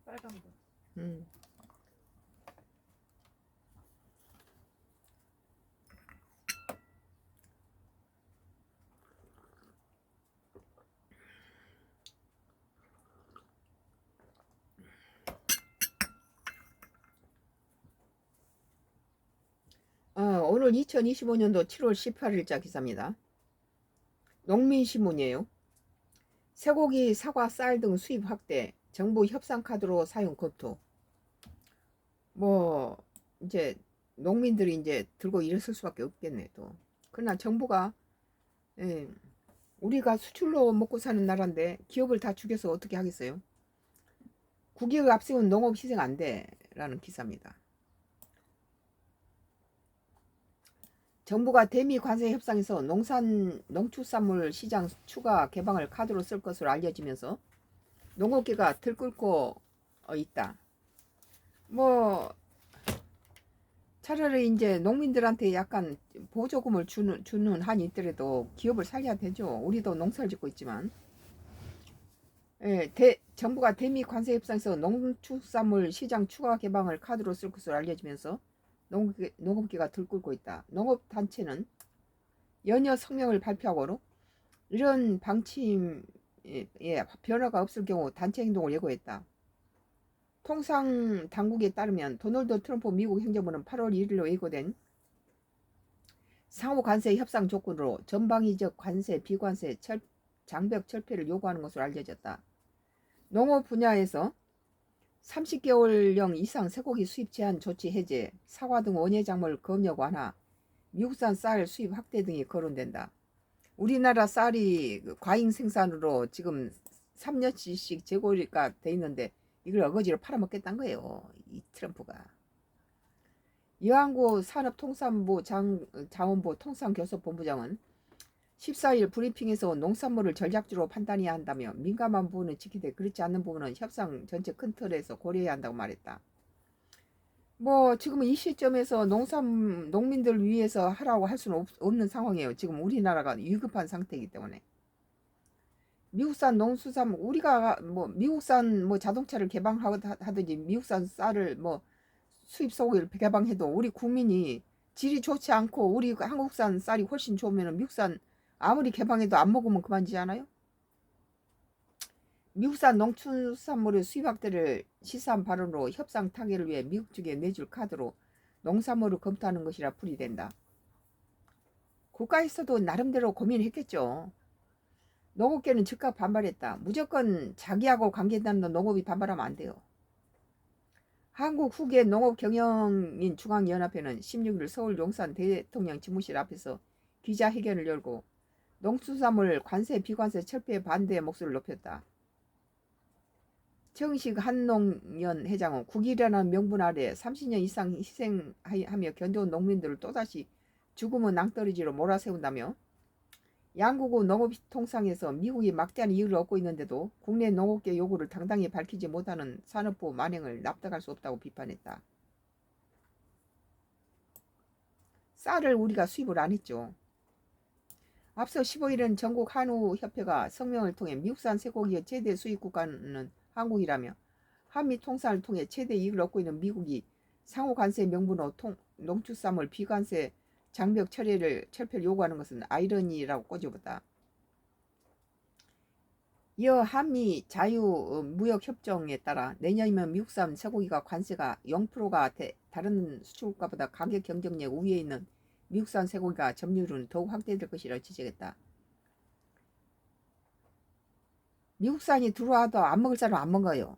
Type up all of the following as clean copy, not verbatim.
빨간 거. 음. 오늘 2025년도 7월 18일자 기사입니다. 농민신문이에요. 쇠고기, 사과, 쌀 등 수입 확대, 정부 협상 카드로 사용 검토. 뭐 이제 농민들이 이제 들고 일을 쓸 수밖에 없겠네 또. 그러나 정부가 예, 우리가 수출로 먹고 사는 나라인데 기업을 다 죽여서 어떻게 하겠어요? 국익을 앞세운 농업 희생 안 돼라는 기사입니다. 정부가 대미 관세 협상에서 농축산물 시장 추가 개방을 카드로 쓸 것으로 알려지면서 농업계가 들끓고 있다. 뭐 차라리 이제 농민들한테 약간 보조금을 주는 한이 있더라도 기업을 살려야 되죠. 우리도 농사를 짓고 있지만. 예, 정부가 대미 관세 협상에서 농축산물 시장 추가 개방을 카드로 쓸 것으로 알려지면서 농업계가 들끓고 있다. 농업단체는 연이어 성명을 발표하고로 이런 방침에 변화가 없을 경우 단체 행동을 예고했다. 통상 당국에 따르면 도널드 트럼프 미국 행정부는 8월 1일로 예고된 상호 관세 협상 조건으로 전방위적 관세, 비관세, 장벽 철폐를 요구하는 것으로 알려졌다. 농업 분야에서 30개월령 이상 쇠고기 수입 제한 조치 해제, 사과 등 원예 작물 검역 완화, 미국산 쌀 수입 확대 등이 거론된다. 우리나라 쌀이 과잉 생산으로 지금 3년치씩 재고가 돼 있는데 이걸 어거지로 팔아먹겠다는 거예요. 이 트럼프가. 이완구 산업통상부 자원부 통상교섭본부장은 14일 브리핑에서 농산물을 전략주로 판단해야 한다며 민감한 부분은 지키되 그렇지 않는 부분은 협상 전체 큰 틀에서 고려해야 한다고 말했다. 뭐 지금 이 시점에서 농민들 위해서 하라고 할 수는 없는 상황이에요. 지금 우리나라가 위급한 상태이기 때문에. 미국산 농수산물 우리가 뭐 미국산 뭐 자동차를 개방하든지 미국산 쌀을 뭐 수입 소고기를 개방해도 우리 국민이 질이 좋지 않고 우리 한국산 쌀이 훨씬 좋으면 미국산 아무리 개방해도 안 먹으면 그만이지 않아요? 미국산 농축산물의 수입 확대를 시사한 발언으로 협상 타결을 위해 미국 측에 내줄 카드로 농산물을 검토하는 것이라 풀이된다. 국가에서도 나름대로 고민했겠죠. 농업계는 즉각 반발했다. 무조건 자기하고 관계되는 농업이 반발하면 안 돼요. 한국 후계 농업경영인 중앙연합회는 16일 서울 용산 대통령 집무실 앞에서 기자회견을 열고 농수산물 관세 비관세 철폐에 반대의 목소리를 높였다. 정식 한농연 회장은 국익이라는 명분 아래 30년 이상 희생하며 견뎌온 농민들을 또다시 죽음의 낭떠러지로 몰아세운다며 양국의 농업통상에서 미국이 막대한 이익을 얻고 있는데도 국내 농업계 요구를 당당히 밝히지 못하는 산업부 만행을 납득할 수 없다고 비판했다. 쌀을 우리가 수입을 안 했죠. 앞서 15일은 전국 한우협회가 성명을 통해 미국산 쇠고기의 최대 수입 국가는 한국이라며 한미 통상을 통해 최대 이익을 얻고 있는 미국이 상호 관세 명분으로 농축산물 비관세 장벽 철폐를 요구하는 것은 아이러니라고 꼬집었다. 이어 한미 자유무역협정에 따라 내년이면 미국산 쇠고기가 관세가 0%가 다른 수출국가보다 가격 경쟁력 우위에 있는 미국산 쇠고기가 점유율은 더욱 확대될 것이라고 지적했다. 미국산이 들어와도 안 먹을 사람은 안 먹어요.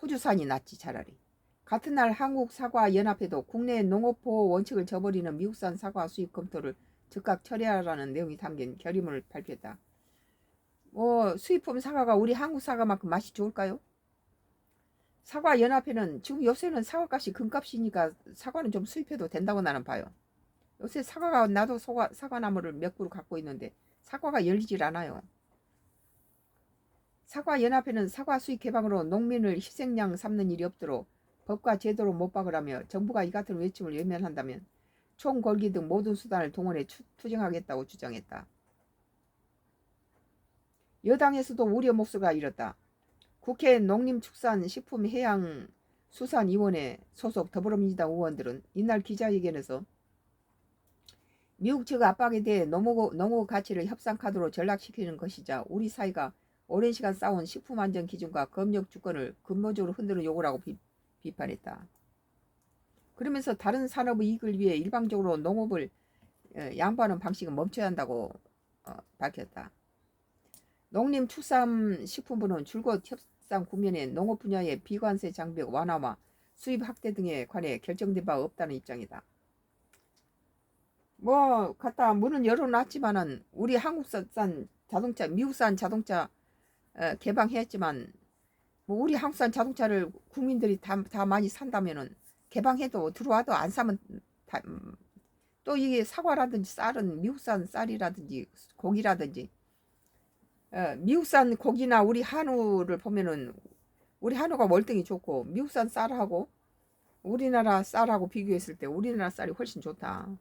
호주산이 낫지 차라리. 같은 날 한국사과연합회도 국내 농업보호 원칙을 저버리는 미국산 사과 수입 검토를 즉각 처리하라는 내용이 담긴 결의문을 발표했다. 수입품 사과가 우리 한국 사과만큼 맛이 좋을까요? 사과연합회는 지금 요새는 사과값이 금값이니까 사과는 좀 수입해도 된다고 나는 봐요. 요새 사과가 나도 사과나무를 몇 그루 갖고 있는데 사과가 열리질 않아요. 사과연합회는 사과 수입 개방으로 농민을 희생양 삼는 일이 없도록 법과 제도로 못 박으라며 정부가 이 같은 외침을 외면한다면 총궐기 등 모든 수단을 동원해 투쟁하겠다고 주장했다. 여당에서도 우려 목소리가 일었다. 국회 농림축산식품해양수산위원회 소속 더불어민주당 의원들은 이날 기자회견에서 미국 측 압박에 대해 농업 가치를 협상 카드로 전락시키는 것이자 우리 사회가 오랜 시간 쌓아온 식품 안전 기준과 검역 주권을 근본적으로 흔드는 요구라고 비판했다. 그러면서 다른 산업의 이익을 위해 일방적으로 농업을 양보하는 방식은 멈춰야 한다고 밝혔다. 농림축산식품부는 줄곧 협상 국면에 농업 분야의 비관세 장벽 완화와 수입 확대 등에 관해 결정된 바 없다는 입장이다. 뭐 갖다 문은 열어놨지만은 우리 한국산 자동차, 미국산 자동차 개방했지만 뭐 우리 한국산 자동차를 국민들이 다 많이 산다면은 개방해도 들어와도 안 사면 또 이게 사과라든지 쌀은 미국산 쌀이라든지 고기라든지 미국산 고기나 우리 한우를 보면은 우리 한우가 월등히 좋고 미국산 쌀하고 우리나라 쌀하고 비교했을 때 우리나라 쌀이 훨씬 좋다.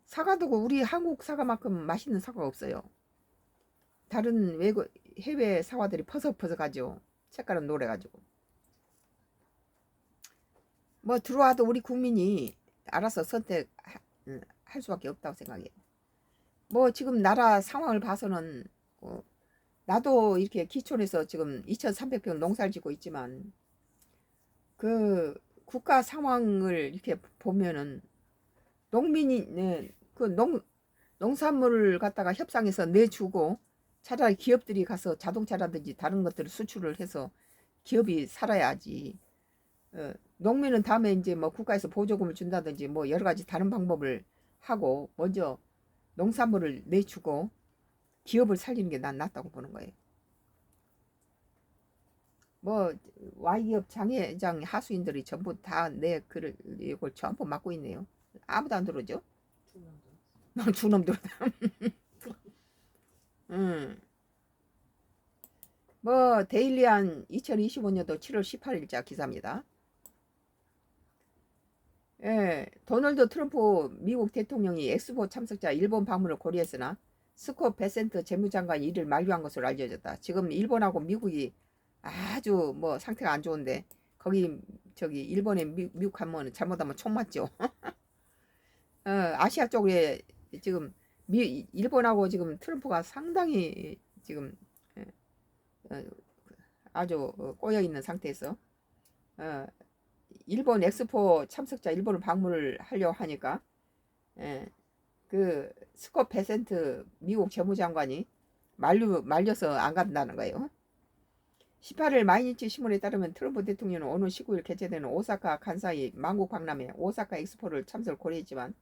사과도 우리 한국 사과만큼 맛있는 사과가 없어요. 다른 외국 해외 사과들이 퍼석퍼석하죠. 색깔은 노래가지고. 뭐 들어와도 우리 국민이 알아서 선택할 수밖에 없다고 생각해요. 뭐 지금 나라 상황을 봐서는 나도 이렇게 기촌에서 지금 2,300평 농사를 짓고 있지만 그 국가 상황을 이렇게 보면은 농민이 그 농산물을 갖다가 협상해서 내주고 차라리 기업들이 가서 자동차라든지 다른 것들을 수출을 해서 기업이 살아야지. 농민은 다음에 이제 뭐 국가에서 보조금을 준다든지 뭐 여러 가지 다른 방법을 하고 먼저 농산물을 내주고 기업을 살리는 게 난 낫다고 보는 거예요. 뭐 Y기업 장회장 하수인들이 전부 다 내 글을 이걸 전부 맡고 있네요. 아무도 안 들어오죠? 두 놈 들어다. 뭐 데일리한 2025년도 7월 18일자 기사입니다. 도널드 트럼프 미국 대통령이 엑스포 참석자 일본 방문을 고려했으나 스콧 베센트 재무장관이 이를 만류한 것으로 알려졌다. 지금 일본하고 미국이 아주 뭐 상태가 안 좋은데 거기 저기 일본에 미국 가면 잘못하면 총 맞죠. 아시아 쪽에 지금 일본하고 지금 트럼프가 상당히 지금 아주 꼬여 있는 상태에서 일본 엑스포 참석자 일본을 방문을 하려고 하니까 그 스콧 베센트 미국 재무장관이 말려서 안 간다는 거예요. 18일 마이니치 신문에 따르면 트럼프 대통령은 오늘 19일 개최되는 오사카 간사이 만국 박람회 오사카 엑스포를 참석을 고려했지만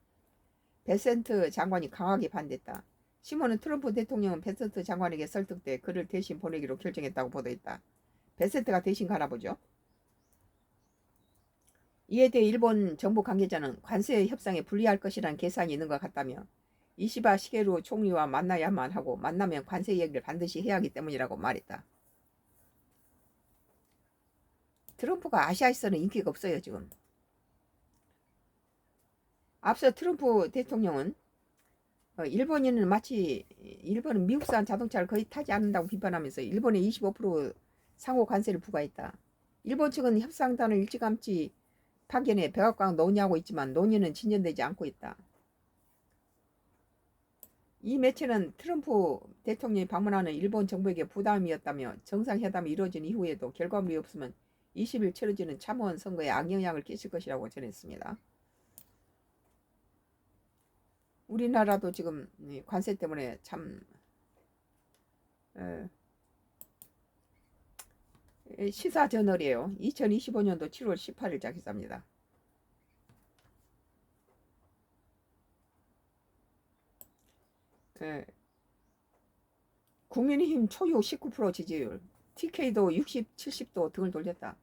베센트 장관이 강하게 반대했다. 신문은 트럼프 대통령은 베센트 장관에게 설득돼 그를 대신 보내기로 결정했다고 보도했다. 베센트가 대신 가나 보죠. 이에 대해 일본 정부 관계자는 관세 협상에 불리할 것이라는 계산이 있는 것 같다며 이시바 시게루 총리와 만나야만 하고 만나면 관세 얘기를 반드시 해야 하기 때문이라고 말했다. 트럼프가 아시아에서는 인기가 없어요 지금. 앞서 트럼프 대통령은 일본인은 마치 일본은 미국산 자동차를 거의 타지 않는다고 비판하면서 일본에 25% 상호 관세를 부과했다. 일본 측은 협상단을 일찌감치 파견해 백악관 논의하고 있지만 논의는 진전되지 않고 있다. 이 매체는 트럼프 대통령이 방문하는 일본 정부에게 부담이었다며 정상회담이 이루어진 이후에도 결과물이 없으면 20일 치러지는 참원 선거에 악영향을 끼칠 것이라고 전했습니다. 우리나라도 지금 관세 때문에 참 시사저널이에요. 2025년도 7월 18일자 기사입니다. 국민의힘 초유 19% 지지율, TK도 60, 70도 등을 돌렸다.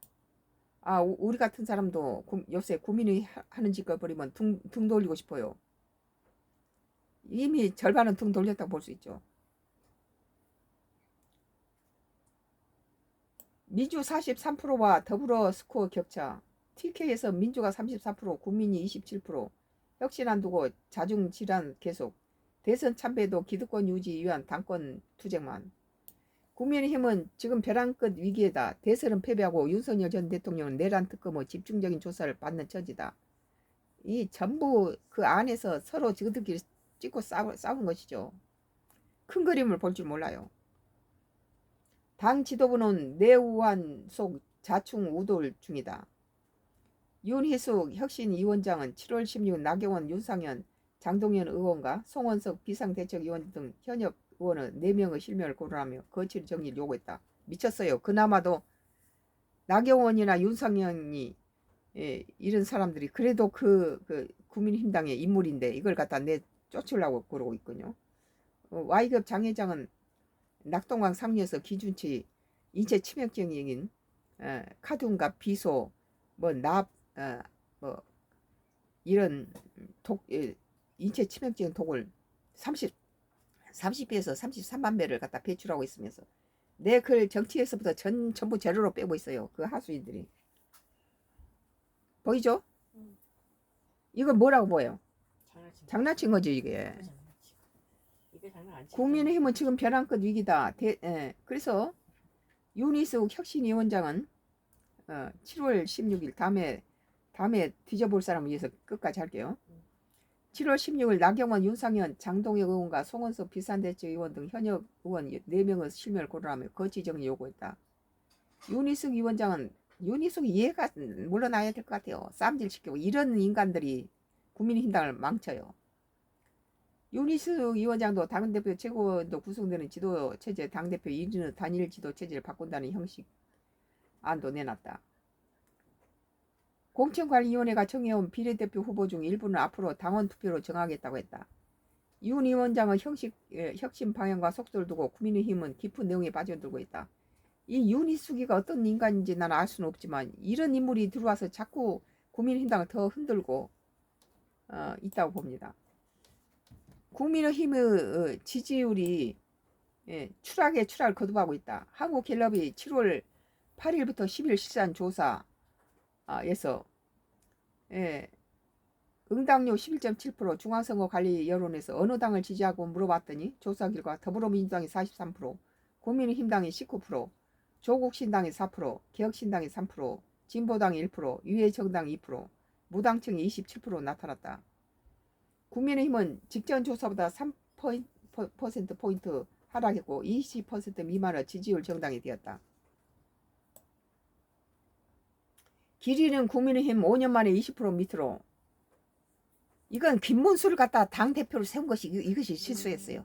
우리 같은 사람도 요새 국민이 하는 짓걸 버리면 등 돌리고 싶어요. 이미 절반은 등 돌렸다고 볼 수 있죠. 민주 43%와 더불어 스코어 격차. TK에서 민주가 34%, 국민이 27%. 혁신 안 두고 자중 질환 계속. 대선 참배도 기득권 유지 위한 당권 투쟁만. 국민의힘은 지금 벼랑 끝 위기에다. 대선은 패배하고 윤석열 전 대통령은 내란 특검의 집중적인 조사를 받는 처지다. 이 전부 그 안에서 서로 지그들끼리 찍고 싸운 것이죠. 큰 그림을 볼 줄 몰라요. 당 지도부는 내우한 속 자충우돌 중이다. 윤희숙 혁신위원장은 7월 16일 나경원, 윤상현, 장동현 의원과 송원석 비상대책위원 등 현역 의원은 4명의 실명을 거론하며 거취 정리를 요구했다. 미쳤어요. 그나마도 나경원이나 윤상현이 이런 사람들이 그래도 그 국민힘당의 인물인데 이걸 갖다 내쫓으려고 그러고 있군요. Y급 장회장은 낙동강 상류에서 기준치 인체 치명적인 카둔과 비소 뭐 이런 인체 치명적인 독을 30배에서 33만 배를 갖다 배출하고 있으면서 내 그 정치에서부터 전부 제로로 빼고 있어요. 그 하수인들이. 보이죠? 이건 뭐라고 보여요? 장난친 거죠 이게. 국민의힘은 지금 벼랑 끝 위기다. 그래서 윤희숙 혁신위원장은 7월 16일 다음에 뒤져볼 사람을 위해서 끝까지 할게요. 7월 16일 나경원, 윤상현, 장동혁 의원과 송원석 비상대책위원 등 현역 의원 4명의 실명을 거론하며 거취 정리 요구했다. 윤희숙 위원장은 윤희숙 이해가 물러나야 될 것 같아요. 쌈질 시키고 이런 인간들이 국민의힘당을 망쳐요. 윤희숙 위원장도 당대표 최고도 구성되는 지도체제 당대표 1위는 단일 지도체제를 바꾼다는 형식 안도 내놨다. 공천관리위원회가 정해온 비례대표 후보 중 일부는 앞으로 당원 투표로 정하겠다고 했다. 윤 위원장은 혁신 방향과 속도를 두고 국민의힘은 깊은 내용에 빠져들고 있다. 이 윤희숙이가 어떤 인간인지 나는 알 수는 없지만 이런 인물이 들어와서 자꾸 국민의힘당을 더 흔들고 있다고 봅니다. 국민의힘의 지지율이 추락에 추락을 거듭하고 있다. 한국갤럽이 7월 8일부터 10일 실시한 조사에서 응당률 11.7%, 중앙선거관리 여론에서 어느 당을 지지하고 물어봤더니 조사 결과 더불어민주당이 43%, 국민의힘당이 19%, 조국신당이 4%, 개혁신당이 3%, 진보당이 1%, 유해정당이 2%, 무당층이 27% 나타났다. 국민의힘은 직전 조사보다 3%포인트 하락했고 20% 미만의 지지율 정당이 되었다. 길이는 국민의힘 5년 만에 20% 밑으로. 이건 김문수를 갖다 당대표로 세운 것이 이것이 실수였어요.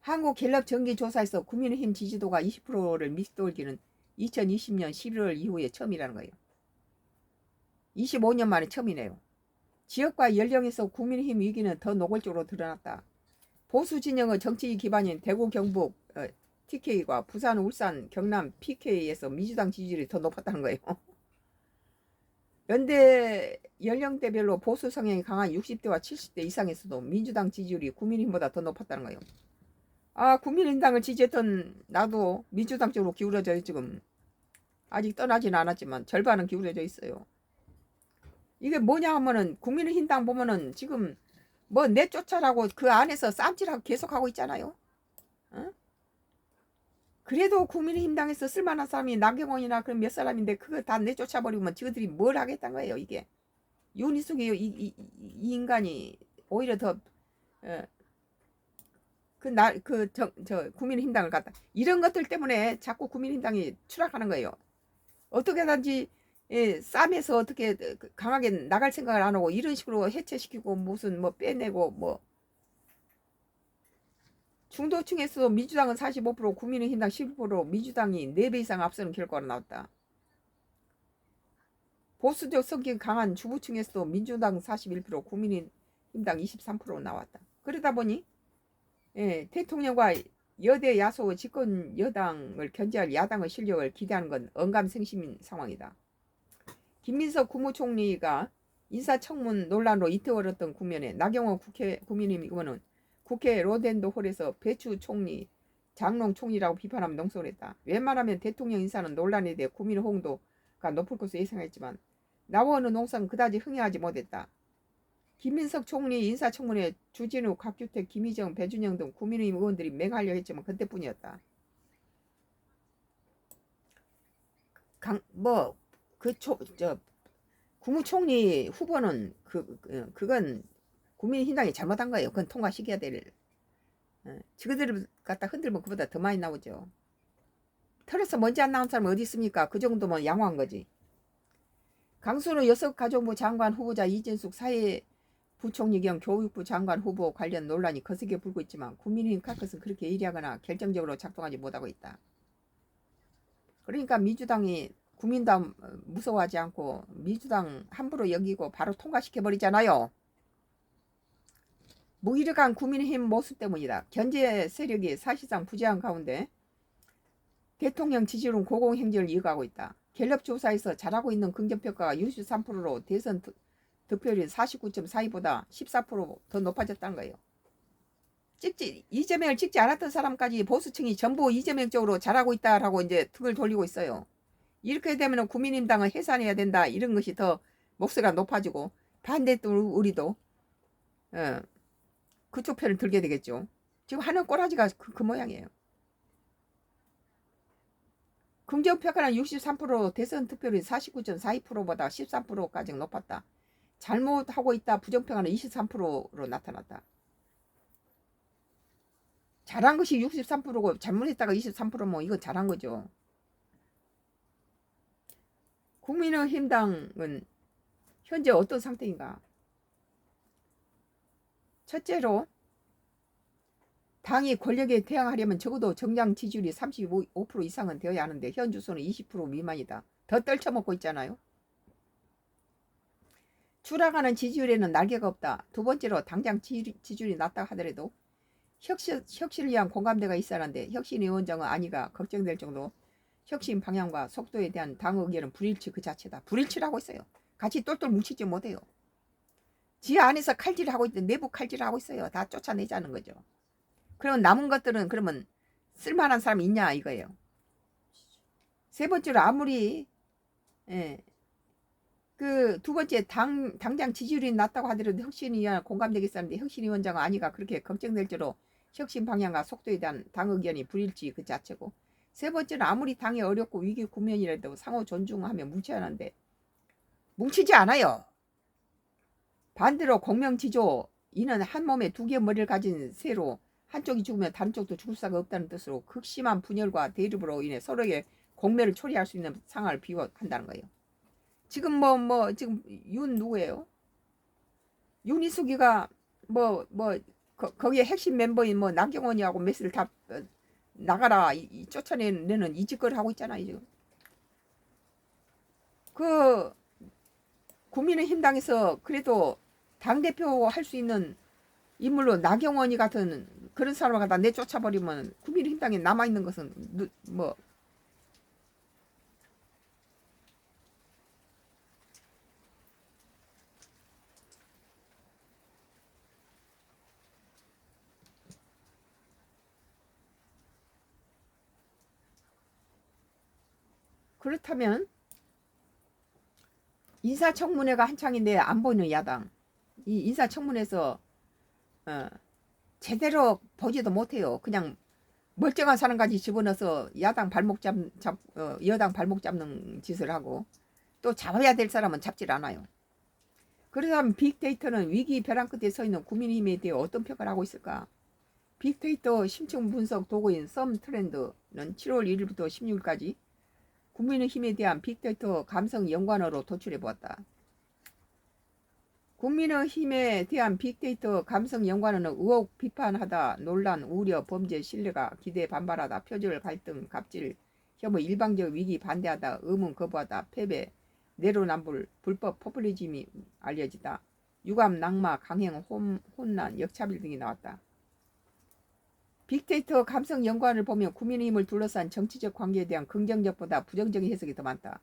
한국갤럽 정기조사에서 국민의힘 지지도가 20%를 밑돌기는 2020년 11월 이후에 처음이라는 거예요. 25년 만에 처음이네요. 지역과 연령에서 국민의힘 위기는 더 노골적으로 드러났다. 보수 진영의 정치 기반인 대구 경북 TK와 부산 울산 경남 PK에서 민주당 지지율이 더 높았다는 거예요. 연대 연령대별로 보수 성향이 강한 60대와 70대 이상에서도 민주당 지지율이 국민의힘보다 더 높았다는 거예요. 국민의힘당을 지지했던 나도 민주당 쪽으로 기울어져요. 지금 아직 떠나지는 않았지만 절반은 기울어져 있어요. 이게 뭐냐 하면은 국민의힘당 보면은 지금 뭐 내쫓아라고 그 안에서 쌈질하고 계속하고 있잖아요. 그래도 국민의힘당에서 쓸만한 사람이 나경원이나 그런 몇 사람인데 그거 다 내쫓아버리면 지그들이 뭘 하겠다는 거예요. 이게 윤희숙이 이 인간이 오히려 더 국민의힘당을 갖다 이런 것들 때문에 자꾸 국민의힘당이 추락하는 거예요. 어떻게든지 쌈에서 어떻게 강하게 나갈 생각을 안 하고 이런 식으로 해체시키고 무슨 뭐 빼내고 뭐 중도층에서 민주당은 45%, 국민의힘당 11%, 민주당이 4배 이상 앞서는 결과가 나왔다. 보수적 성격이 강한 주부층에서도 민주당 41%, 국민의힘당 23% 나왔다. 그러다 보니 대통령과 여대 야소 집권 여당을 견제할 야당의 실력을 기대하는 건 언감생심인 상황이다. 김민석 국무총리가 인사청문 논란으로 이태원했던 국면에 나경원 국민의힘 의원은 국회 로덴도 홀에서 배추 총리, 장롱 총리라고 비판하며 농성했다. 웬만하면 대통령 인사는 논란에 대해 국민의 호응도가 높을 것으로 예상했지만 나오는 농성은 그다지 흥행하지 못했다. 김민석 총리 인사청문회 주진우, 곽규택, 김희정, 배준영 등 국민의힘 의원들이 맹하려 했지만 그때뿐이었다. 저 국무총리 후보는 그건 국민의힘당이 잘못한 거예요. 그건 통과시켜야 될. 지그들 갖다 흔들면 그보다 더 많이 나오죠. 털에서 먼지 안 나온 사람은 어디 있습니까? 그 정도면 양호한 거지. 강순우 여성가족부 장관 후보자 이진숙 사회부총리 겸 교육부 장관 후보 관련 논란이 거세게 불고 있지만 국민의힘 카컷은 그렇게 예리하거나 결정적으로 작동하지 못하고 있다. 그러니까 민주당이 국민당 무서워하지 않고 민주당 함부로 여기고 바로 통과시켜버리잖아요. 무기력한 국민의힘 모습 때문이다. 견제 세력이 사실상 부재한 가운데 대통령 지지율은 고공행진을 이어가고 있다. 갤럽 조사에서 잘하고 있는 긍정평가가 63%로 대선 득표율이 49.42보다 14%더 높아졌다는 거예요. 이재명을 찍지 않았던 사람까지 보수층이 전부 이재명 쪽으로 잘하고 있다라고 이제 등을 돌리고 있어요. 이렇게 되면 국민의힘당은 해산해야 된다. 이런 것이 더 목소리가 높아지고 반대도 우리도 그쪽 편을 들게 되겠죠. 지금 하는 꼬라지가 그 모양이에요. 긍정평가는 63%, 대선 득표율이 49.42%보다 13%까지 높았다. 잘못하고 있다. 부정평가는 23%로 나타났다. 잘한 것이 63%고 잘못했다가 23%면 이건 잘한 거죠. 국민의힘당은 현재 어떤 상태인가? 첫째로 당이 권력에 대항하려면 적어도 정당 지지율이 35% 이상은 되어야 하는데 현 주소는 20% 미만이다. 더 떨쳐먹고 있잖아요. 추락하는 지지율에는 날개가 없다. 두 번째로 당장 지지율이 낮다 하더라도 혁신을 위한 공감대가 있어야 하는데 혁신위원장은 아니가 걱정될 정도 혁신 방향과 속도에 대한 당 의견은 불일치 그 자체다. 불일치를 하고 있어요. 같이 똘똘 뭉치지 못해요. 지 안에서 칼질을 하고 있든 내부 칼질을 하고 있어요. 다 쫓아내자는 거죠. 그러면 남은 것들은 그러면 쓸만한 사람이 있냐 이거예요. 세 번째로 아무리 그 두 번째 당장 지지율이 낮다고 하더라도 혁신위원 공감되겠었는데 혁신위원장은 아니가 그렇게 걱정될 정도로 혁신 방향과 속도에 대한 당 의견이 불일치 그 자체고 세 번째는 아무리 당이 어렵고 위기 국면이라도 상호 존중하며 뭉쳐야 하는데 뭉치지 않아요. 반대로 공명지조 이는 한 몸에 두 개의 머리를 가진 새로 한쪽이 죽으면 다른 쪽도 죽을 수가 없다는 뜻으로 극심한 분열과 대립으로 인해 서로의 공멸을 초래할 수 있는 상황을 비유한다는 거예요. 지금 지금 윤 누구예요? 윤희숙이가 거기에 핵심 멤버인 나경원이하고 메시를 다 나가라 쫓아내는 이 짓거리를 하고 있잖아요. 지금 그 국민의힘당에서 그래도 당대표 할 수 있는 인물로 나경원이 같은 그런 사람을 갖다 내쫓아버리면 국민의힘당에 남아있는 것은 그렇다면 인사청문회가 한창인데 안 보이는 야당 이 인사청문회에서 제대로 보지도 못해요. 그냥 멀쩡한 사람까지 집어넣어서 여당 발목 잡는 짓을 하고 또 잡아야 될 사람은 잡질 않아요. 그러면 빅데이터는 위기 벼랑 끝에 서 있는 국민의힘에 대해 어떤 평가를 하고 있을까? 빅데이터 심층 분석 도구인 썸트렌드는 7월 1일부터 16일까지 국민의힘에 대한 빅데이터 감성 연관어로 도출해 보았다. 국민의힘에 대한 빅데이터 감성 연관어는 의혹, 비판하다, 논란, 우려, 범죄, 신뢰가, 기대, 반발하다, 표절, 갈등, 갑질, 혐의, 일방적 위기, 반대하다, 의문, 거부하다, 패배, 내로남불, 불법 포퓰리즘이 알려지다. 유감, 낙마, 강행, 혼란, 역차별 등이 나왔다. 빅데이터 감성 연관을 보면 국민의힘을 둘러싼 정치적 관계에 대한 긍정적보다 부정적인 해석이 더 많다.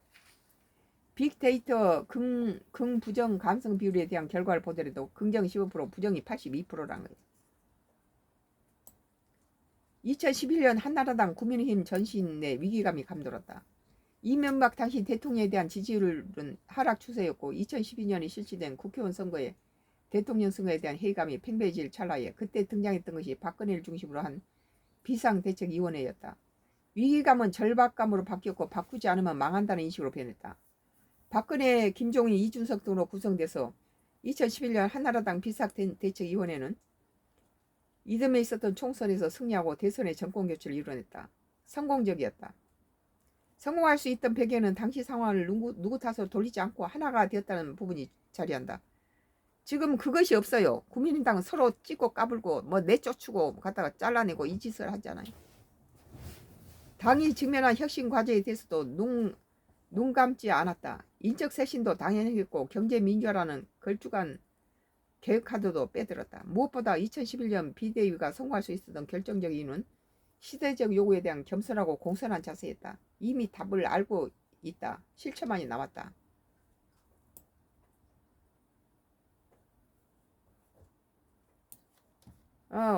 빅데이터 긍부정 감성 비율에 대한 결과를 보더라도 긍정이 15%, 부정이 82%라는 거예요. 2011년 한나라당 국민의힘 전신 내 위기감이 감돌았다. 이명박 당시 대통령에 대한 지지율은 하락 추세였고 2012년에 실시된 국회의원 선거에 대통령 선거에 대한 회의감이 팽배해질 찰나에 그때 등장했던 것이 박근혜를 중심으로 한 비상대책위원회였다. 위기감은 절박감으로 바뀌었고 바꾸지 않으면 망한다는 인식으로 변했다. 박근혜, 김종인, 이준석 등으로 구성돼서 2011년 한나라당 비상대책위원회는 이듬해 있었던 총선에서 승리하고 대선의 정권교체를 이뤄냈다. 성공적이었다. 성공할 수 있던 배경은 당시 상황을 누구 탓으로 돌리지 않고 하나가 되었다는 부분이 자리한다. 지금 그것이 없어요. 국민의당은 서로 찍고 까불고 뭐 내쫓고 갖다가 잘라내고 이 짓을 하잖아요. 당이 직면한 혁신 과제에 대해서도 눈 감지 않았다. 인적 쇄신도 당연히 했고 경제 민주화라는 걸쭉한 계획카드도 빼들었다. 무엇보다 2011년 비대위가 성공할 수 있었던 결정적인 이유는 시대적 요구에 대한 겸손하고 공손한 자세였다. 이미 답을 알고 있다. 실체만이 남았다.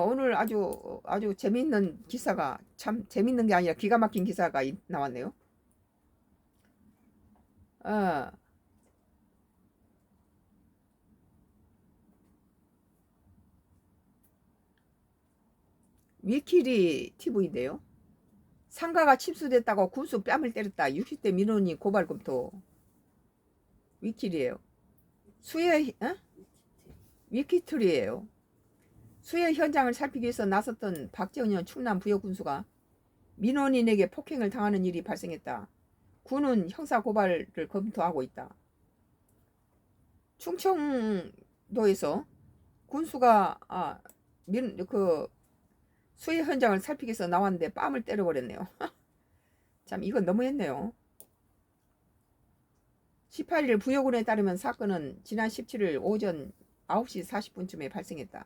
오늘 아주 재밌는 기사가, 참 재밌는 게 아니라 기가 막힌 기사가 나왔네요. 위키리 TV인데요. 상가가 침수됐다고 군수 뺨을 때렸다. 60대 민원인 고발 검토. 위키리예요. 위키트리예요. 수해 현장을 살피기 위해서 나섰던 박정현 충남 부여 군수가 민원인에게 폭행을 당하는 일이 발생했다. 군은 형사 고발을 검토하고 있다. 충청도에서 군수가 수해 현장을 살피기 위해서 나왔는데 뺨을 때려버렸네요. 참 이건 너무했네요. 18일 부여군에 따르면 사건은 지난 17일 오전 9시 40분쯤에 발생했다.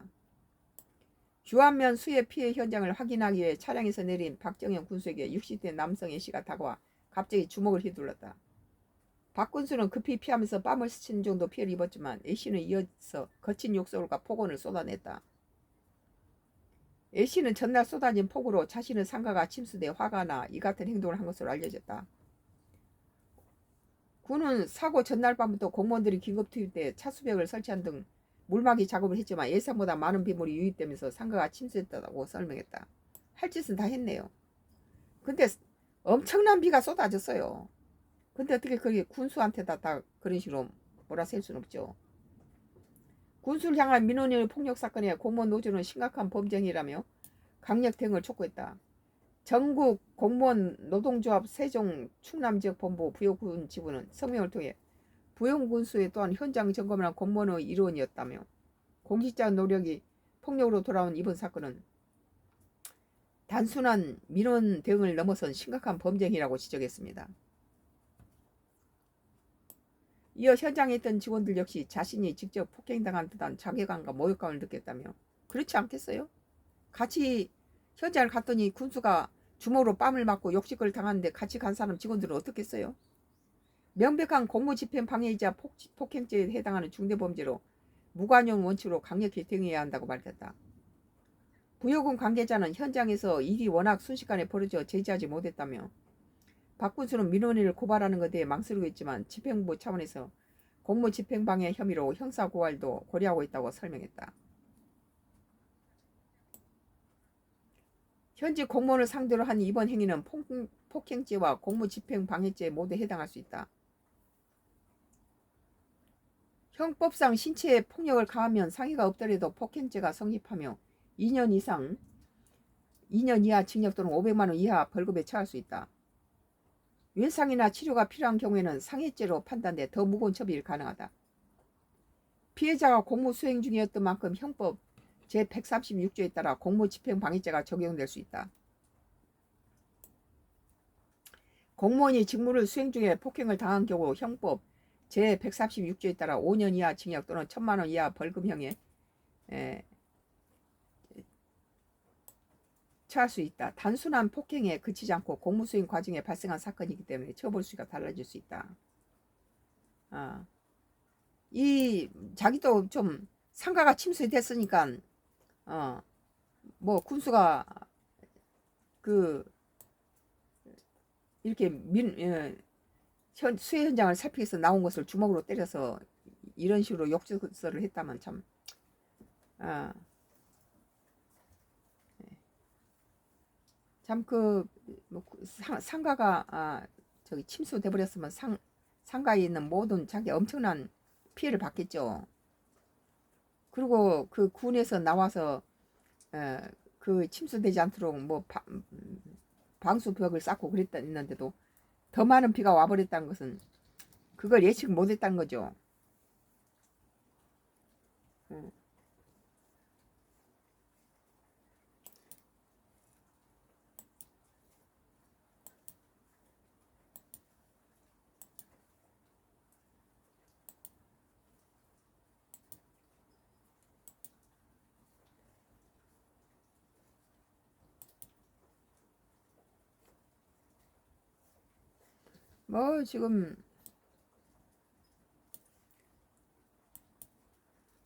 주안면 수해 피해 현장을 확인하기 위해 차량에서 내린 박정현 군수에게 60대 남성 A씨가 다가와 갑자기 주먹을 휘둘렀다. 박 군수는 급히 피하면서 뺨을 스치는 정도 피해를 입었지만 A씨는 이어서 거친 욕설과 폭언을 쏟아냈다. A씨는 전날 쏟아진 폭우로 자신의 상가가 침수돼 화가 나 이 같은 행동을 한 것으로 알려졌다. 군은 사고 전날 밤부터 공무원들이 긴급 투입돼 차수벽을 설치한 등 물막이 작업을 했지만 예상보다 많은 빗물이 유입되면서 상가가 침수했다고 설명했다. 할 짓은 다 했네요. 근데 엄청난 비가 쏟아졌어요. 근데 어떻게 그게 군수한테다 다 그런 식으로 몰아셀 수는 없죠. 군수를 향한 민원인의 폭력 사건에 공무원 노조는 심각한 범죄이라며 강력 대응을 촉구했다. 전국 공무원 노동조합 세종 충남지역본부 부여군 지부는 성명을 통해 부여군수의 또한 현장 점검을 한 공무원의 일원이었다며 공직자 노력이 폭력으로 돌아온 이번 사건은 단순한 민원 대응을 넘어선 심각한 범죄이라고 지적했습니다. 이어 현장에 있던 직원들 역시 자신이 직접 폭행당한 듯한 자괴감과 모욕감을 느꼈다며 그렇지 않겠어요? 같이 현장을 갔더니 군수가 주먹으로 뺨을 맞고 욕식을 당하는데 같이 간 사람 직원들은 어떻겠어요? 명백한 공무집행 방해이자 폭행죄에 해당하는 중대범죄로 무관용 원칙으로 강력히 대응해야 한다고 말했다. 부여군 관계자는 현장에서 일이 워낙 순식간에 벌어져 제지하지 못했다며 박 군수는 민원인을 고발하는 것에 대해 망설이고 있지만 집행부 차원에서 공무집행방해 혐의로 형사고발도 고려하고 있다고 설명했다. 현직 공무원을 상대로 한 이번 행위는 폭행죄와 공무집행방해죄에 모두 해당할 수 있다. 형법상 신체에 폭력을 가하면 상해가 없더라도 폭행죄가 성립하며 2년 이하 징역 또는 500만 원 이하 벌금에 처할 수 있다. 외상이나 치료가 필요한 경우에는 상해죄로 판단돼 더 무거운 처벌이 가능하다. 피해자가 공무 수행 중이었던 만큼 형법 제136조에 따라 공무집행방해죄가 적용될 수 있다. 공무원이 직무를 수행 중에 폭행을 당한 경우 형법 제136조에 따라 5년 이하 징역 또는 1,000만 원 이하 벌금형에 처할 수 있다. 단순한 폭행에 그치지 않고 공무수행 과정에 발생한 사건이기 때문에 처벌 수위가 달라질 수 있다. 이 자기도 좀 상가가 침수됐으니까 뭐 군수가 이렇게 수해 현장을 살피기 위해서 나온 것을 주먹으로 때려서 이런 식으로 욕설을 했다면 참 참 그 뭐 상가가 저기 침수돼 버렸으면 상가에 있는 모든 자기 엄청난 피해를 받겠죠. 그리고 그 군에서 나와서 그 침수되지 않도록 뭐 방수벽을 쌓고 그랬는데도 더 많은 비가 와버렸다는 것은 그걸 예측 못했다는 거죠. 음. 뭐 지금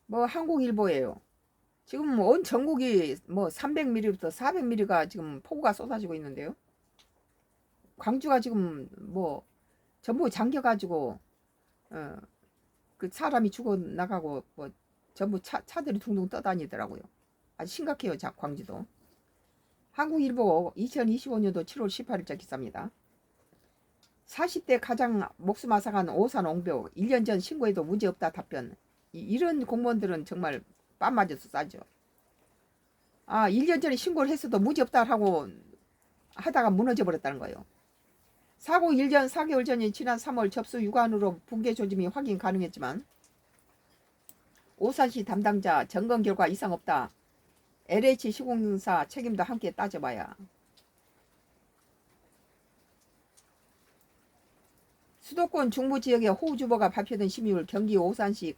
뭐 한국일보예요. 지금 온 전국이 뭐 300mm부터 400mm가 지금 폭우가 쏟아지고 있는데요. 광주가 지금 뭐 전부 잠겨가지고 어, 그 사람이 죽어 나가고 뭐 전부 차들이 둥둥 떠다니더라고요. 아주 심각해요. 광주도. 한국일보 2025년도 7월 18일자 기사입니다. 40대 가장 목숨 앗아간 오산 옹벽 1년 전 신고해도 문제없다 답변. 이런 공무원들은 정말 빰 맞아서 싸죠. 1년 전에 신고를 했어도 문제없다 하고 하다가 무너져 버렸다는 거예요. 사고 1년 4개월 전인 지난 3월 접수 유관으로 붕괴 조짐이 확인 가능했지만 오산시 담당자 점검 결과 이상 없다. LH 시공사 책임도 함께 따져봐야. 수도권 중부지역의 호우주보가 발표된 심의율 경기 오산시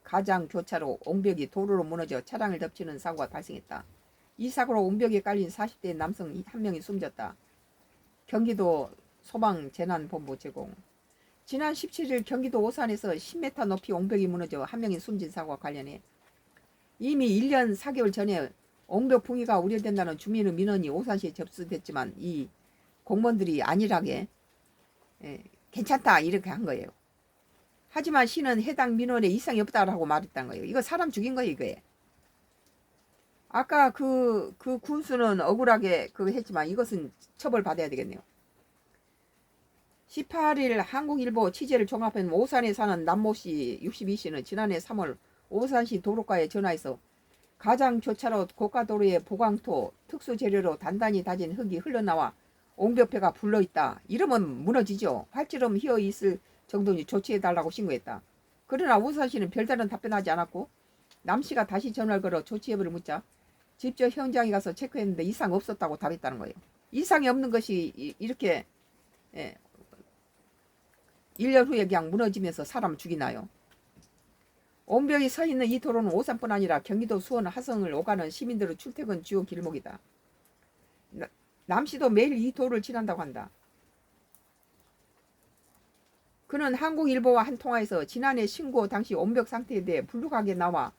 가장 교차로 옹벽이 도로로 무너져 차량을 덮치는 사고가 발생했다. 이 사고로 옹벽에 깔린 40대 남성 1명이 숨졌다. 경기도 소방재난본부 제공. 지난 17일 경기도 오산에서 10m 높이 옹벽이 무너져 1명이 숨진 사고와 관련해 이미 1년 4개월 전에 옹벽 붕괴가 우려된다는 주민의 민원이 오산시에 접수됐지만 이 공무원들이 안일하게 괜찮다 이렇게 한 거예요. 하지만 시는 해당 민원에 이상이 없다라고 말했다는 거예요. 이거 사람 죽인 거예요 이거에. 아까 그 군수는 억울하게 그거 했지만 이것은 처벌받아야 되겠네요. 18일 한국일보 취재를 종합한 오산에 사는 남모씨 62씨는 지난해 3월 오산시 도로가에 전화해서 가장 교차로 고가도로의 보강토 특수재료로 단단히 다진 흙이 흘러나와 옹벽패가 불러있다. 이러면 무너지죠. 활처럼 휘어있을 정도니 조치해달라고 신고했다. 그러나 오산시는 별다른 답변하지 않았고 남씨가 다시 전화를 걸어 조치 여부를 묻자 직접 현장에 가서 체크했는데 이상 없었다고 답했다는 거예요. 이상이 없는 것이 이렇게 1년 후에 그냥 무너지면서 사람 죽이나요? 옹벽이 서 있는 이 도로는 오산뿐 아니라 경기도 수원 하성을 오가는 시민들의 출퇴근 주요 길목이다. 남씨도 매일 이 도로를 지난다고 한다. 그는 한국일보와 한 통화에서 지난해 신고 당시 옹벽 상태에 대해 불룩하게 나와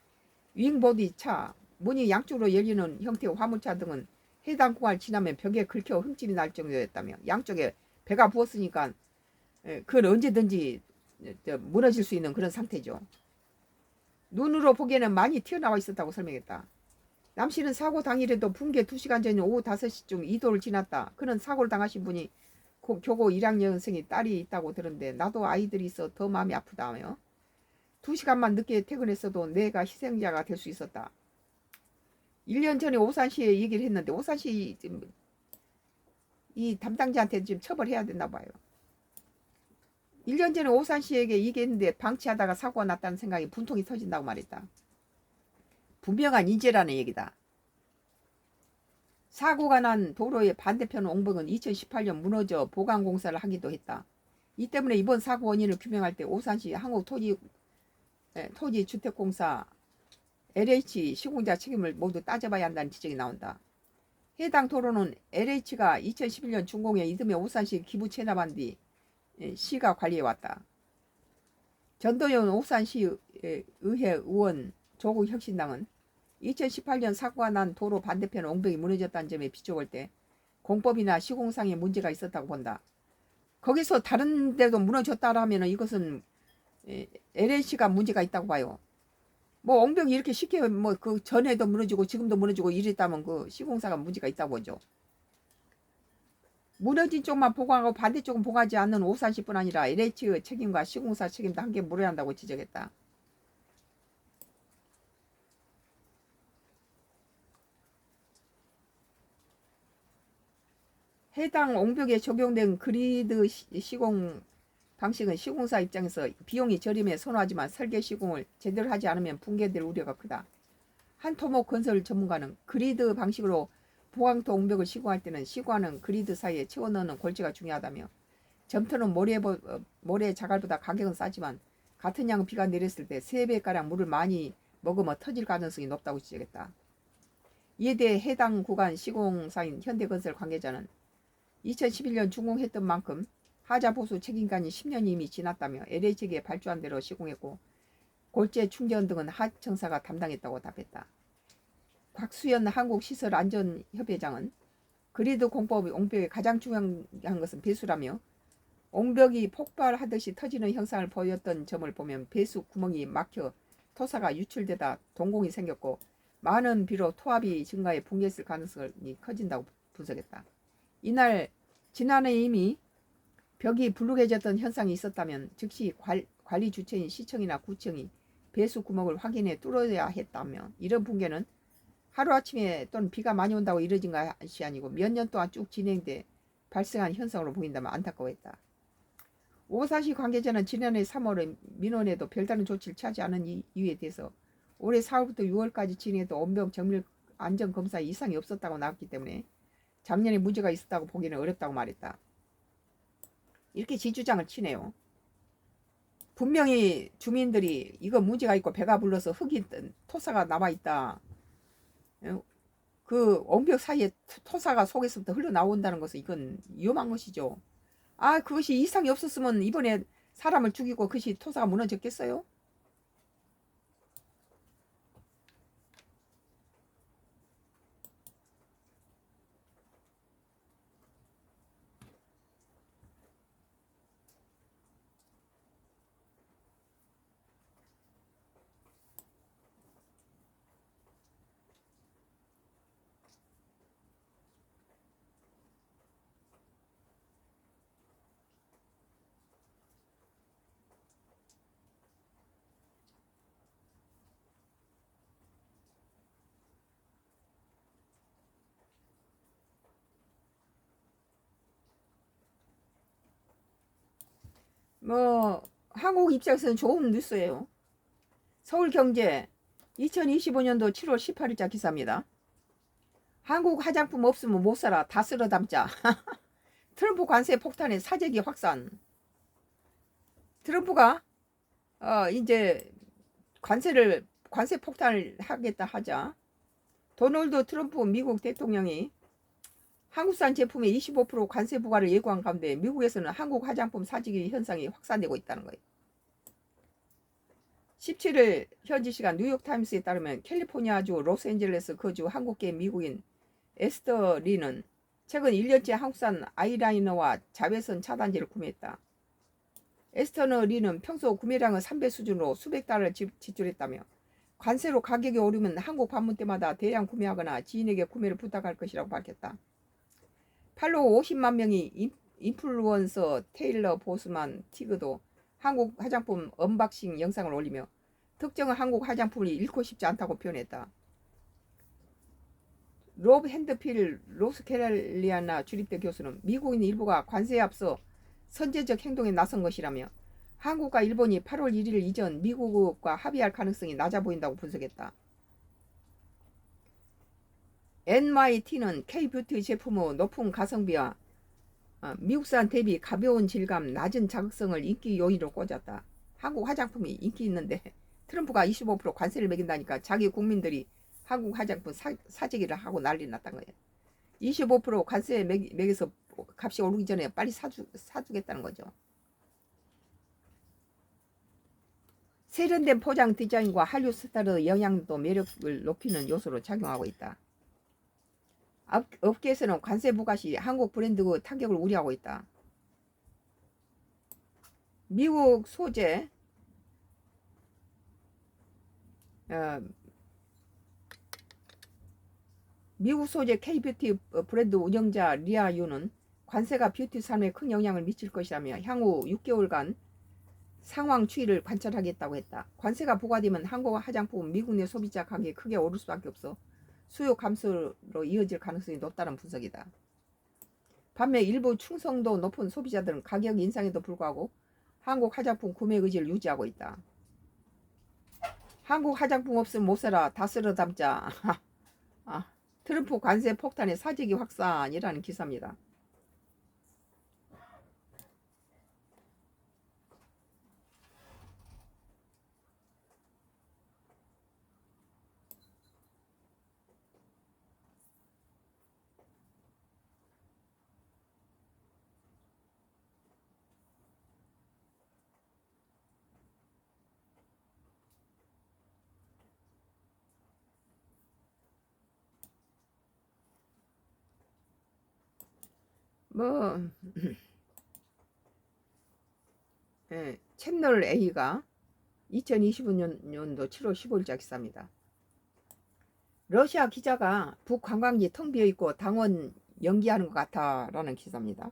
윙보디 차, 문이 양쪽으로 열리는 형태의 화물차 등은 해당 구간을 지나면 벽에 긁혀 흠집이 날 정도였다며 양쪽에 배가 부었으니까 그건 언제든지 무너질 수 있는 그런 상태죠. 눈으로 보기에는 많이 튀어나와 있었다고 설명했다. 남씨는 사고 당일에도 붕괴 2시간 전인 오후 5시쯤 이 도를 지났다. 그는 사고를 당하신 분이 교고 1학년생이 딸이 있다고 들었는데 나도 아이들이 있어 더 마음이 아프다며 2시간만 늦게 퇴근했어도 내가 희생자가 될 수 있었다. 1년 전에 오산시에 얘기를 했는데 오산시 이 담당자한테 지금 처벌해야 된다 봐요. 1년 전에 오산시에게 얘기했는데 방치하다가 사고가 났다는 생각에 분통이 터진다고 말했다. 분명한 인재라는 얘기다. 사고가 난 도로의 반대편 옹벽은 2018년 무너져 보강공사를 하기도 했다. 이 때문에 이번 사고 원인을 규명할 때 오산시 한국토지주택공사 LH 시공자 책임을 모두 따져봐야 한다는 지적이 나온다. 해당 도로는 LH가 2011년 준공에 이듬해 오산시 기부 체납한 뒤 시가 관리해왔다. 전도연 오산시 의회 의원 조국혁신당은 2018년 사고가 난 도로 반대편 옹벽이 무너졌다는 점에 비춰볼 때 공법이나 시공상의 문제가 있었다고 본다. 거기서 다른 데도 무너졌다라면 이것은 LH가 문제가 있다고 봐요. 뭐 옹벽이 이렇게 쉽게 뭐 그 전에도 무너지고 지금도 무너지고 이랬다면 그 시공사가 문제가 있다고 보죠. 무너진 쪽만 보강하고 반대쪽은 보강하지 않는 오산시뿐 아니라 LH의 책임과 시공사 책임도 함께 물어야 한다고 지적했다. 해당 옹벽에 적용된 그리드 시공 방식은 시공사 입장에서 비용이 저렴해 선호하지만 설계 시공을 제대로 하지 않으면 붕괴될 우려가 크다. 한 토목 건설 전문가는 그리드 방식으로 보강토 옹벽을 시공할 때는 시공하는 그리드 사이에 채워 넣는 골재가 중요하다며 점토는 모래 자갈보다 가격은 싸지만 같은 양의 비가 내렸을 때 3배가량 물을 많이 먹으면 터질 가능성이 높다고 지적했다. 이에 대해 해당 구간 시공사인 현대건설 관계자는 2011년 준공했던 만큼 하자 보수 책임기간이 10년이 이미 지났다며 LH에게 발주한 대로 시공했고 골재 충전 등은 하청사가 담당했다고 답했다. 곽수연 한국시설안전협회장은 그리드 공법 옹벽의 가장 중요한 것은 배수라며 옹벽이 폭발하듯이 터지는 현상을 보였던 점을 보면 배수 구멍이 막혀 토사가 유출되다 동공이 생겼고 많은 비로 토압이 증가해 붕괴했을 가능성이 커진다고 분석했다. 이날 지난해 이미 벽이 불룩해졌던 현상이 있었다면 즉시 관리 주체인 시청이나 구청이 배수 구멍을 확인해 뚫어야 했다며 이런 붕괴는 하루아침에 또는 비가 많이 온다고 이뤄진 것이 아니고 몇 년 동안 쭉 진행돼 발생한 현상으로 보인다며 안타까워했다. 오사시 관계자는 지난해 3월에 민원에도 별다른 조치를 취하지 않은 이유에 대해서 올해 4월부터 6월까지 진행했던 온병 정밀 안전검사에 이상이 없었다고 나왔기 때문에 작년에 문제가 있었다고 보기는 어렵다고 말했다. 이렇게 지주장을 치네요. 분명히 주민들이 이거 문제가 있고 배가 불러서 흙이 토사가 남아있다. 그 옹벽 사이에 토사가 속에서부터 흘러나온다는 것은 이건 위험한 것이죠. 그것이 이상이 없었으면 이번에 사람을 죽이고 그것이 토사가 무너졌겠어요? 한국 입장에서는 좋은 뉴스예요. 서울경제 2025년도 7월 18일자 기사입니다. 한국 화장품 없으면 못 살아. 다 쓸어 담자. 트럼프 관세 폭탄에 사재기 확산. 트럼프가 이제 관세 폭탄을 하겠다 하자 도널드 트럼프 미국 대통령이 한국산 제품에 25% 관세 부과를 예고한 가운데 미국에서는 한국 화장품 사재기 현상이 확산되고 있다는 거예요. 17일 현지 시간 뉴욕타임스에 따르면 캘리포니아주 로스앤젤레스 거주 한국계 미국인 에스터 리는 최근 1년째 한국산 아이라이너와 자외선 차단제를 구매했다. 에스터 리는 평소 구매량은 3배 수준으로 수백 달러를 지출했다며 관세로 가격이 오르면 한국 방문 때마다 대량 구매하거나 지인에게 구매를 부탁할 것이라고 밝혔다. 팔로워 50만 명이 인플루언서 테일러 보스만 티그도 한국 화장품 언박싱 영상을 올리며 특정한 한국 화장품을 잃고 싶지 않다고 표현했다. 로브 핸드필 로스캐롤리아나 주립대 교수는 미국인 일부가 관세에 앞서 선제적 행동에 나선 것이라며 한국과 일본이 8월 1일 이전 미국과 합의할 가능성이 낮아 보인다고 분석했다. NYT는 K뷰티 제품의 높은 가성비와 미국산 대비 가벼운 질감, 낮은 자극성을 인기 요인으로 꽂았다. 한국 화장품이 인기 있는데 트럼프가 25% 관세를 매긴다니까 자기 국민들이 한국 화장품 사재기를 하고 난리 났단 거예요. 25% 관세 매겨서 값이 오르기 전에 빨리 사주겠다는 거죠. 세련된 포장 디자인과 한류 스타일의 영향도 매력을 높이는 요소로 작용하고 있다. 업계에서는 관세 부과 시 한국 브랜드의 타격을 우려하고 있다. 미국 소재 K뷰티 브랜드 운영자 리아 유는 관세가 뷰티 삶에 큰 영향을 미칠 것이라며 향후 6개월간 상황 추이를 관찰하겠다고 했다. 관세가 부과되면 한국 화장품 미국 내 소비자 가격이 크게 오를 수밖에 없어 수요 감소로 이어질 가능성이 높다는 분석이다. 반면 일부 충성도 높은 소비자들은 가격 인상에도 불구하고 한국 화장품 구매 의지를 유지하고 있다. 한국 화장품 없으면 못 살아. 다 쓸어 담자. 트럼프 관세 폭탄의 사재기 확산이라는 기사입니다. 뭐 채널 A가 2025년도 7월 15일자 기사입니다. 러시아 기자가 북 관광지 텅 비어 있고 당원 연기하는 것 같아라는 기사입니다.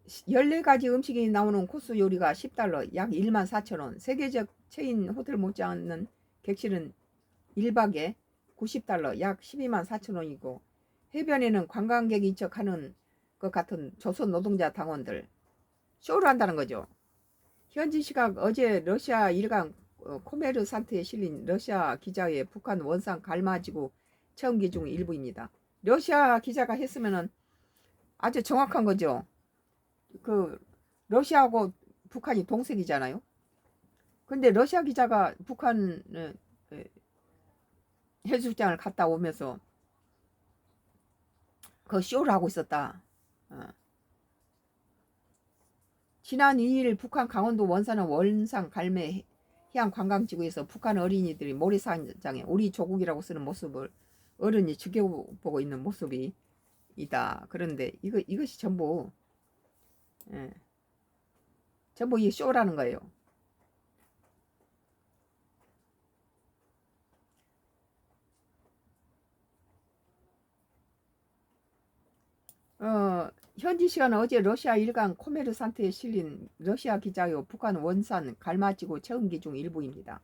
(14가지) 음식이 나오는 코스 요리가 $10, 약 14,000원. 세계적 체인 호텔 못지않는 객실은 1박에 $90, 약 124,000원이고 해변에는 관광객인 척하는 것 같은 조선 노동자 당원들 쇼를 한다는 거죠. 현지 시각 어제 러시아 일간 코메르산트에 실린 러시아 기자의 북한 원산 갈마지구 체험기 중 일부입니다. 러시아 기자가 했으면은 아주 정확한 거죠. 그 러시아하고 북한이 동색이잖아요. 근데 러시아 기자가 북한 해수욕장을 갔다 오면서 그 쇼를 하고 있었다. 지난 2일 북한 강원도 원산은 원산 갈매 해양 관광지구에서 북한 어린이들이 모래사장에 우리 조국이라고 쓰는 모습을 어른이 지켜보고 있는 모습이다. 그런데 이것이 전부 전부 이 쇼라는 거예요. 현지 시간 어제 러시아 일간 코메르산트에 실린 러시아 기자요 북한 원산 갈마지구 체험기 중 일부입니다.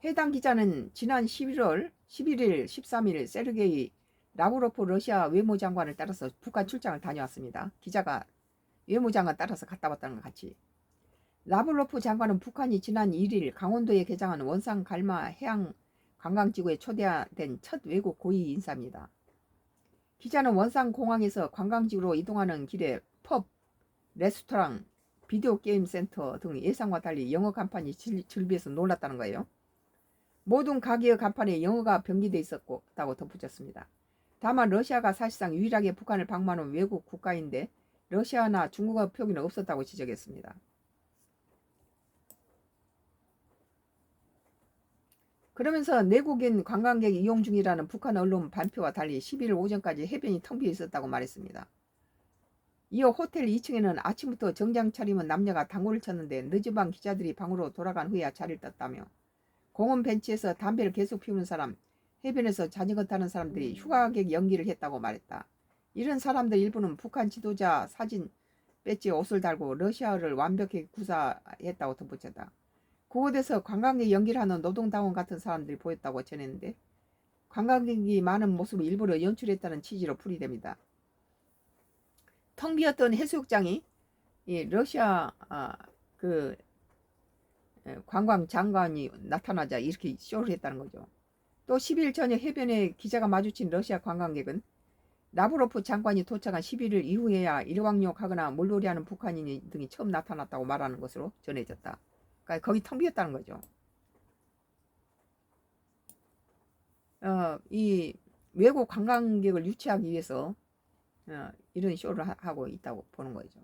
해당 기자는 지난 11일, 13일 세르게이 라브로프 러시아 외무장관을 따라서 북한 출장을 다녀왔습니다. 기자가 외무장관 따라서 갔다 왔다는 것 같이. 라브로프 장관은 북한이 지난 1일 강원도에 개장한 원산 갈마 해양 관광지구에 초대된 첫 외국 고위 인사입니다. 기자는 원산 공항에서 관광지구로 이동하는 길에 펍, 레스토랑, 비디오 게임 센터 등 예상과 달리 영어 간판이 즐비해서 놀랐다는 거예요. 모든 가게의 간판에 영어가 병기돼 있었다고 덧붙였습니다. 다만 러시아가 사실상 유일하게 북한을 방문한 외국 국가인데 러시아나 중국어 표기는 없었다고 지적했습니다. 그러면서 내국인 관광객 이용 중이라는 북한 언론 발표와 달리 11일 오전까지 해변이 텅 비어 있었다고 말했습니다. 이어 호텔 2층에는 아침부터 정장 차림은 남녀가 당구를 쳤는데 늦은 밤 기자들이 방으로 돌아간 후에야 자리를 떴다며 공원 벤치에서 담배를 계속 피우는 사람, 해변에서 자전거 타는 사람들이 휴가객 연기를 했다고 말했다. 이런 사람들 일부는 북한 지도자 사진 배지에 옷을 달고 러시아어를 완벽히 구사했다고 덧붙였다. 그곳에서 관광객 연기를 하는 노동당원 같은 사람들이 보였다고 전했는데 관광객이 많은 모습을 일부러 연출했다는 취지로 풀이됩니다. 텅 비었던 해수욕장이 이 러시아 관광 장관이 나타나자 이렇게 쇼를 했다는 거죠. 또 10일 저녁 해변에 기자가 마주친 러시아 관광객은 라브로프 장관이 도착한 11일 이후에야 일광욕하거나 물놀이하는 북한인 등이 처음 나타났다고 말하는 것으로 전해졌다. 그러니까 거기 텅 비었다는 거죠. 이 외국 관광객을 유치하기 위해서 이런 쇼를 하고 있다고 보는 거죠.